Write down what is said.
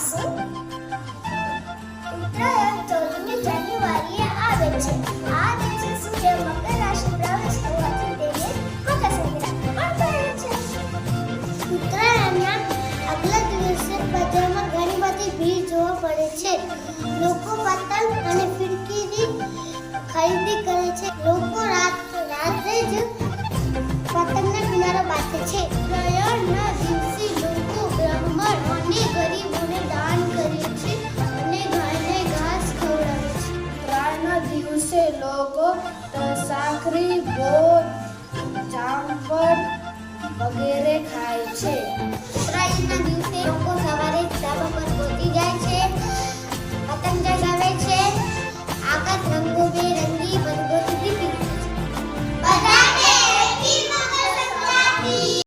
જણાવશું. ઉત્તરાયણ 14મી જાન્યુઆરીએ આવે છે. આ દિવસે સૂર્ય મકર રાશિ પ્રવેશ કરવાથી તેને મકર સંક્રાંતિ પણ કહે છે. ઉત્તરાયણના આગલા દિવસે બજારમાં ઘણી બધી ભીડ જોવા મળે છે. લોકો પતંગ અને ફિરકીની ખરીદી કરે છે. લોકો રાત્રે જ પતંગના કિનારો બાંધે છે. ઉત્તરાયણના દિવસે લોકો બ્રાહ્મણ અને ગરીબોને દાન કરે છે અને ગાયને ઘાસ ખવડાવે છે. ઉત્તરાયણના દિવસે લોકો સાકરી, બોર, જામફળ